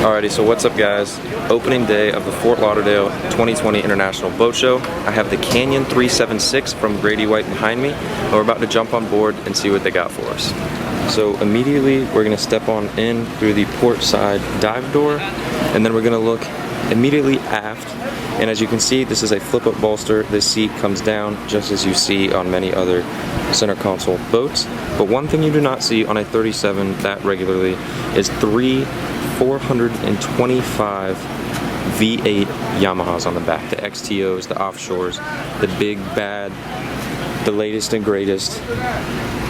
Alrighty, so what's up guys? Opening day of the Fort Lauderdale 2020 International Boat Show. I have the Canyon 376 from Grady behind me, and we're about to jump on board and see what they got for us. So immediately we're going to step on in through the port side dive door, and then we're going to look immediately aft. And as you can see, this is a flip-up bolster. This seat comes down just as you see on many other center console boats. But one thing you do not see on a 37 that regularly is three 425 V8 Yamahas on the back. The XTOs, the offshores, the big bad, the latest and greatest.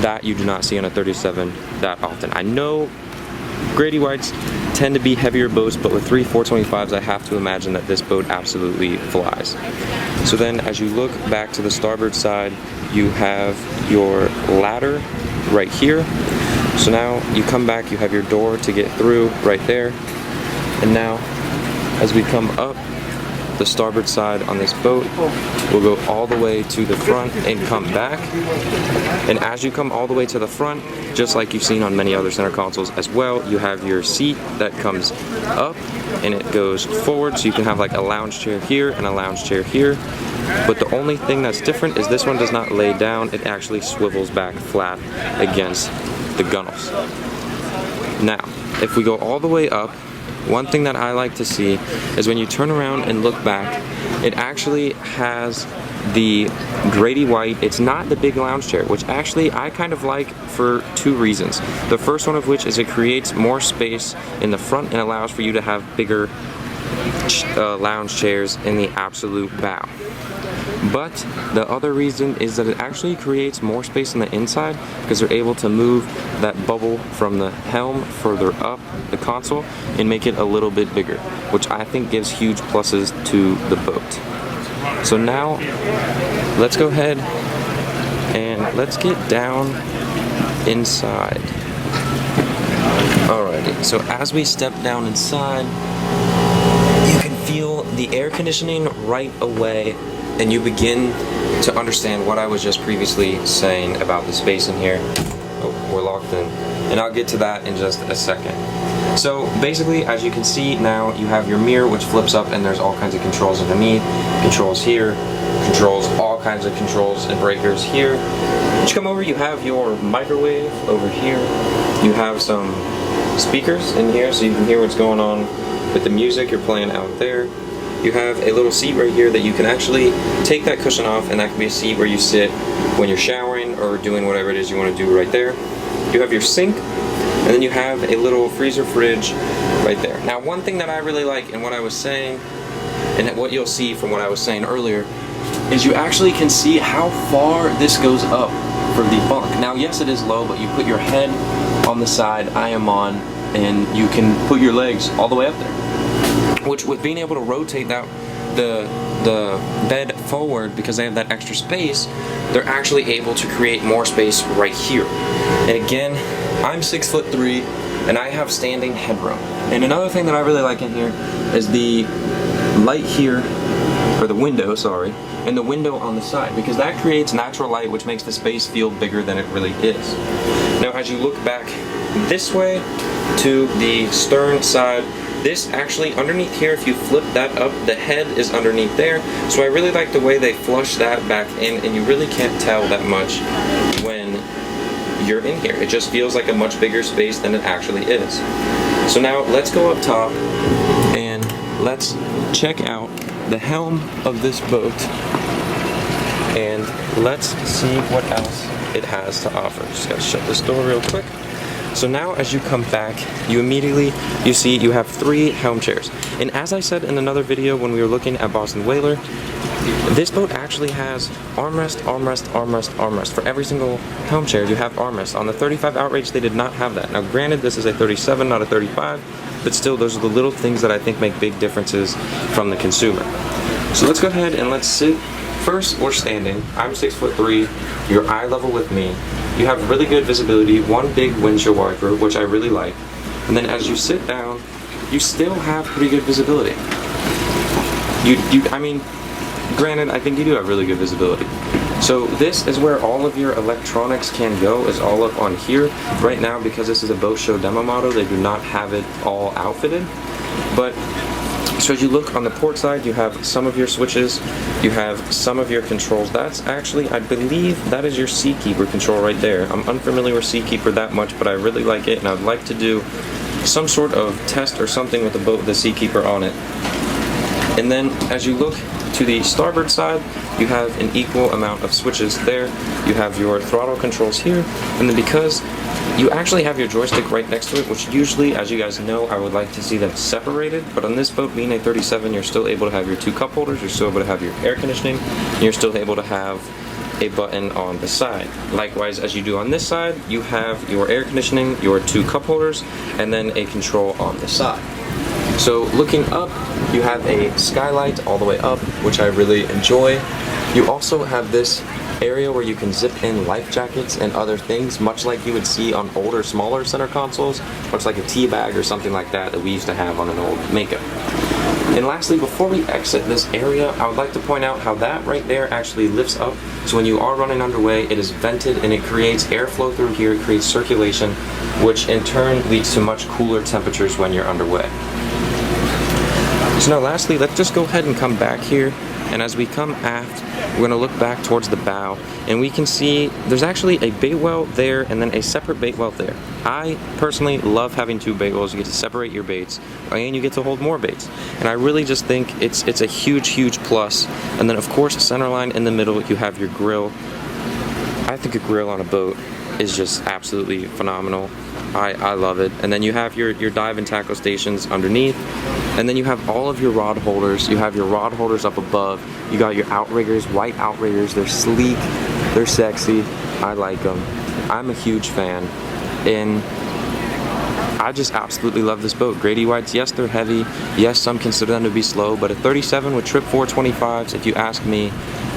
That you do not see on a 37 that often. I know Grady Whites tend to be heavier boats, but with three 425s, I have to imagine that this boat absolutely flies. So then as you look back to the starboard side, you have your ladder right here. So now you come back, you have your door to get through right there. And now as we come up the starboard side on this boat, we'll go all the way to the front and come back. And as you come all the way to the front, just like you've seen on many other center consoles as well, you have your seat that comes up and it goes forward, so you can have like a lounge chair here and a lounge chair here. But the only thing that's different is this one does not lay down, it actually swivels back flat against the gunnels. Now, if we go all the way up, one thing that I like to see is when you turn around and look back, it actually has the Grady White. It's not the big lounge chair, which actually I kind of like for two reasons. The first one of which is it creates more space in the front and allows for you to have bigger lounge chairs in the absolute bow. But the other reason is that it actually creates more space on the inside because they're able to move that bubble from the helm further up the console and make it a little bit bigger, which I think gives huge pluses to the boat. So now let's go ahead and let's get down inside. Alrighty, so as we step down inside, you can feel the air conditioning right away, and you begin to understand what I was just previously saying about the space in here. Oh, we're locked in. And I'll get to that in just a second. So basically, as you can see now, you have your mirror which flips up and there's all kinds of controls underneath. Controls here, controls, all kinds of controls and breakers here. When you come over, you have your microwave over here. You have some speakers in here so you can hear what's going on with the music you're playing out there. You have a little seat right here that you can actually take that cushion off, and that can be a seat where you sit when you're showering or doing whatever it is you want to do right there. You have your sink, and then you have a little freezer fridge right there. Now, one thing that I really like in what I was saying, and what you'll see from what I was saying earlier, is you actually can see how far this goes up for the bunk. Now, yes, it is low, but you put your head on the side I am on, and you can put your legs all the way up there. Which, with being able to rotate that the bed forward because they have that extra space, they're actually able to create more space right here. And again, I'm 6'3" and I have standing headroom. And another thing that I really like in here is the light here, or the window, sorry, and the window on the side, because that creates natural light which makes the space feel bigger than it really is. Now as you look back this way to the stern side, this actually, underneath here, if you flip that up, the head is underneath there. So I really like the way they flush that back in, and you really can't tell that much when you're in here. It just feels like a much bigger space than it actually is. So now let's go up top and let's check out the helm of this boat, and let's see what else it has to offer. Just gotta shut this door real quick. So now as you come back, you see you have three helm chairs. And as I said in another video when we were looking at Boston Whaler, this boat actually has armrest, armrest, armrest, armrest. For every single helm chair you have armrest. On the 35 outrage they did not have that. Now granted, this is a 37, not a 35, but still those are the little things that I think make big differences from the consumer. So let's go ahead and let's sit. First, we're standing. I'm 6'3", you're eye level with me. You have really good visibility, one big windshield wiper, which I really like. And then as you sit down, you still have pretty good visibility. I mean, granted, I think you do have really good visibility. So this is where all of your electronics can go, is all up on here. Right now, because this is a boat show demo model, they do not have it all outfitted. But so as you look on the port side, you have some of your switches, you have some of your controls. That's actually, I believe, that is your Seakeeper control right there. I'm unfamiliar with Seakeeper that much, but I really like it, and I'd like to do some sort of test or something with the boat with the Seakeeper on it. And then as you look to the starboard side, you have an equal amount of switches there. You have your throttle controls here, and then because you actually have your joystick right next to it, which usually, as you guys know, I would like to see them separated, but on this boat being a 37, you're still able to have your 2 cup holders, you're still able to have your air conditioning, and you're still able to have a button on the side. Likewise, as you do on this side, you have your air conditioning, your 2 cup holders, and then a control on the side. So looking up, you have a skylight all the way up, which I really enjoy. You also have this area where you can zip in life jackets and other things, much like you would see on older, smaller center consoles, much like a tea bag or something like that we used to have on an old Mako. And lastly, before we exit this area, I would like to point out how that right there actually lifts up. So when you are running underway, it is vented and it creates airflow through here, it creates circulation, which in turn leads to much cooler temperatures when you're underway. So now lastly, let's just go ahead and come back here, and as we come aft, we're going to look back towards the bow, and we can see there's actually a bait well there and then a separate bait well there. I personally love having 2 bait wells. You get to separate your baits, and you get to hold more baits, and I really just think it's a huge plus. And then of course, centerline in the middle, you have your grill. I think a grill on a boat is just absolutely phenomenal. I love it. And then you have your dive and tackle stations underneath, and then you have all of your rod holders. You have your rod holders up above. You got your outriggers, white outriggers. They're sleek, they're sexy. I like them. I'm a huge fan, and I just absolutely love this boat. Grady whites, yes, they're heavy. Yes, some consider them to be slow, but a 37 with trip 425s, if you ask me,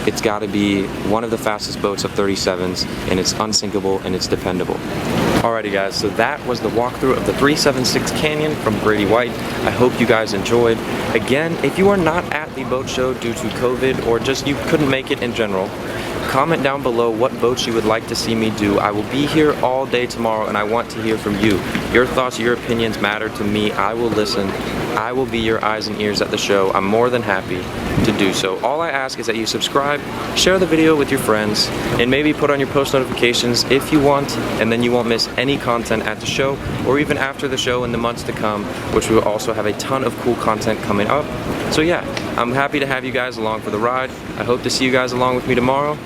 it's got to be one of the fastest boats of 37s, and it's unsinkable and it's dependable. Alrighty guys, so that was the walkthrough of the 376 Canyon from Grady White. I hope you guys enjoyed. Again, if you are not at the boat show due to COVID or just you couldn't make it in general, comment down below what boats you would like to see me do. I will be here all day tomorrow and I want to hear from you. Your thoughts, your opinions matter to me. I will listen. I will be your eyes and ears at the show. I'm more than happy to do so. All I ask is that you subscribe, share the video with your friends, and maybe put on your post notifications if you want, and then you won't miss any content at the show or even after the show in the months to come, which we will also have a ton of cool content coming up. So yeah, I'm happy to have you guys along for the ride. I hope to see you guys along with me tomorrow.